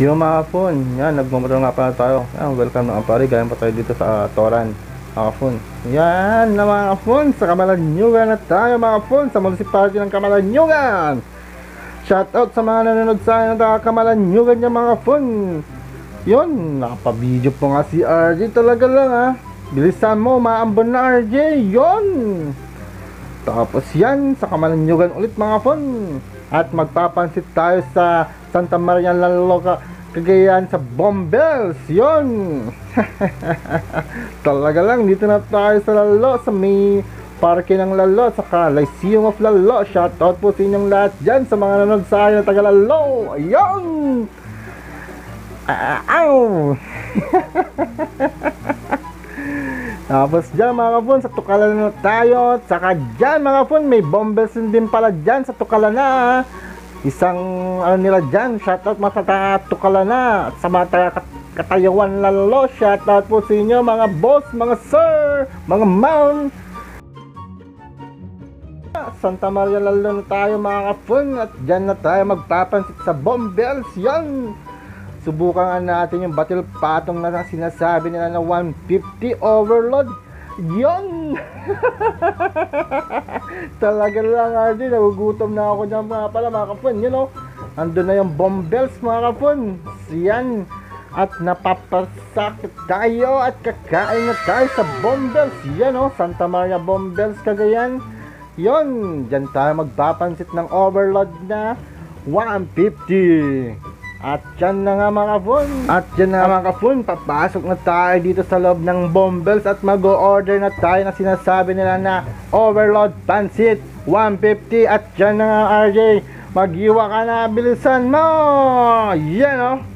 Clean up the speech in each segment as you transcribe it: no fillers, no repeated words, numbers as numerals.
Yung mga phone, yan, nagmamotor nga pala tayo. Yan, welcome na pare, galing pa tayo dito sa Toran, mga phone. Yan na mga phone, sa Camalaniugan na tayo mga phone, sa municipality ng Camalaniugan. Shoutout sa mga nanonood sa akin ng taga Camalaniugan niya mga phone. Yun, nakapabideo po nga si RJ, talaga lang ha. Bilisan mo, maambon na RJ, yun. Tapos yan, sa Camalaniugan ulit mga phone. At magpapansit tayo sa Santa Maria Lalo, Cagayan sa Bombels. Yun. Talaga lang, dito na tayo sa Lalo, sa may parke ng Lalo, saka Lyceum of Lalo. Shoutout po sa inyong lahat dyan, sa mga nanonood sa akin na taga Lalo. Ayun. Ow. Tapos dyan mga kapon, sa Tukalan na tayo. Saka dyan mga kapon, may Bombels din pala dyan sa Tukalan na. Isang ano nila dyan, shoutout mga Tukalan na. At sa mga Katayawan Lalo, shoutout po sa inyo mga boss, mga sir, mga ma'am. Santa Maria Lalo na tayo mga kapon. At dyan na tayo magpapansit sa Bombels. Yan. Subukan natin yung battle patong na sinasabi nila na 150 overload. Yon! Talaga lang RJ, nagugutom na ako dyan mga pala mga kapon. You know, andun na yung Bombels mga kapon. Yan. At napapasakit tayo at kakain na tayo sa Bombels. Yan o, Santa Maria Bombels, Cagayan. Yon, dyan tayo magpapansit ng overload na 150. At dyan na nga mga kapon. At dyan na nga mga kapon, papasok na tayo dito sa loob ng Bombels at mag-o-order na tayo na sinasabi nila na overload pansit 150. At dyan na nga RJ, maghiwa ka na, bilisan mo. Yan o.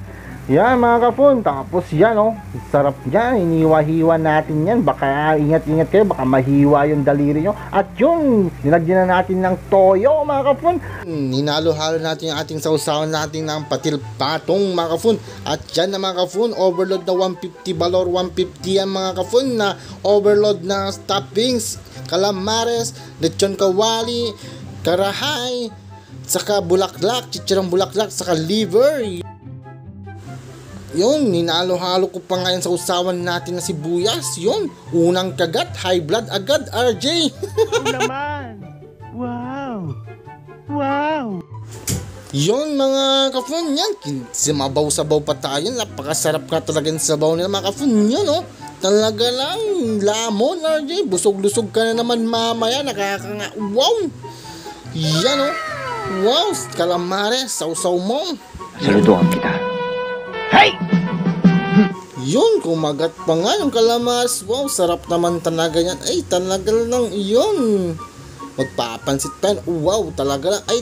Yan mga kapon, tapos yan o, sarap yan, iniwa-hiwa natin yan. Baka ingat-ingat kayo, baka mahiwa yung daliri nyo. At yun, nilagyan na natin ng toyo mga kapon. Hinalo-halo natin yung ating sausawan natin ng patil patong mga kapon. At yan na mga kapon, overload na 150, balor 150 yan mga kapon, na overload na toppings, calamares, lechon kawali, karahay, saka bulaklak, chichirang bulaklak, saka liver. Yun, ninalo-halo ko pa ngayon sa usawan natin na sibuyas. Yun, unang kagat, high blood agad, RJ. Naman. Wow. Wow. Yun mga kapon, yan. Simabaw-sabaw pa tayo. Napakasarap ka talaga ng sabaw nila mga kapon. Yun oh, talaga lang, lamon RJ. Busog-lusog ka na naman mamaya. Nakakanga, wow. Yan oh, wow, calamares, sausaw mo. Saluduhan kita. Hey! Yun, kumagat pa nga yung kalamas. Wow, sarap naman talaga yan. Ay, talaga lang yun. Magpapansit pa yan. Wow, talaga lang. Ay,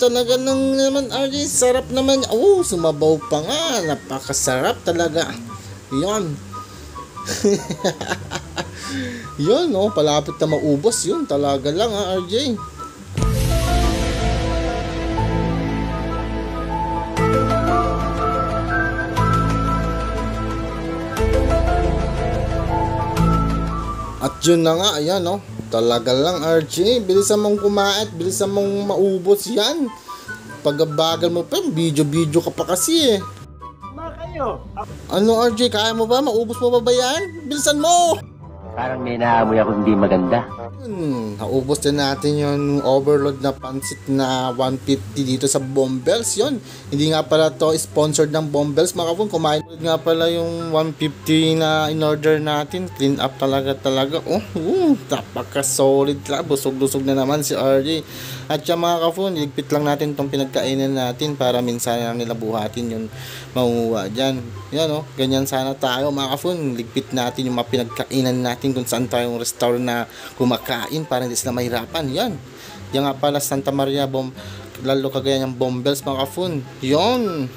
talaga lang naman. RJ, sarap naman. Oh, sumabaw pa nga. Napakasarap talaga. Yun. Yun, oh, palapit na maubos. Yun, talaga lang RJ. At yun na nga, ayan oh, talaga lang RJ, bilisan mong kumain, bilisan mong maubos yan. Pagbagal mo pa, video ka pa kasi eh. Ma kayo. Ano RJ, kaya mo ba? Maubos mo ba yan? Bilisan mo! Parang may naamoy ako hindi maganda. Naubos din natin yung overload na pansit na 150 dito sa Bombels. Yun, hindi nga pala to sponsored ng Bombels mga kapon. Kumain nga pala yung 150 na in-order natin. Clean up talaga. Oh, napaka solid talaga. Busog-lusog na naman si RJ. At yung mga kapon, iligpit lang natin itong pinagkainan natin para minsan lang nila buhatin yung mamuha dyan. Yan oh, ganyan sana tayo mga kapon. Ligpit natin yung mga pinagkainan natin kung saan tayong restaurant na kumakain para hindi sila mahirapan. Yan. Yan nga pala Santa Maria Lalo Cagayan yung Bombels mga kapon. Yon.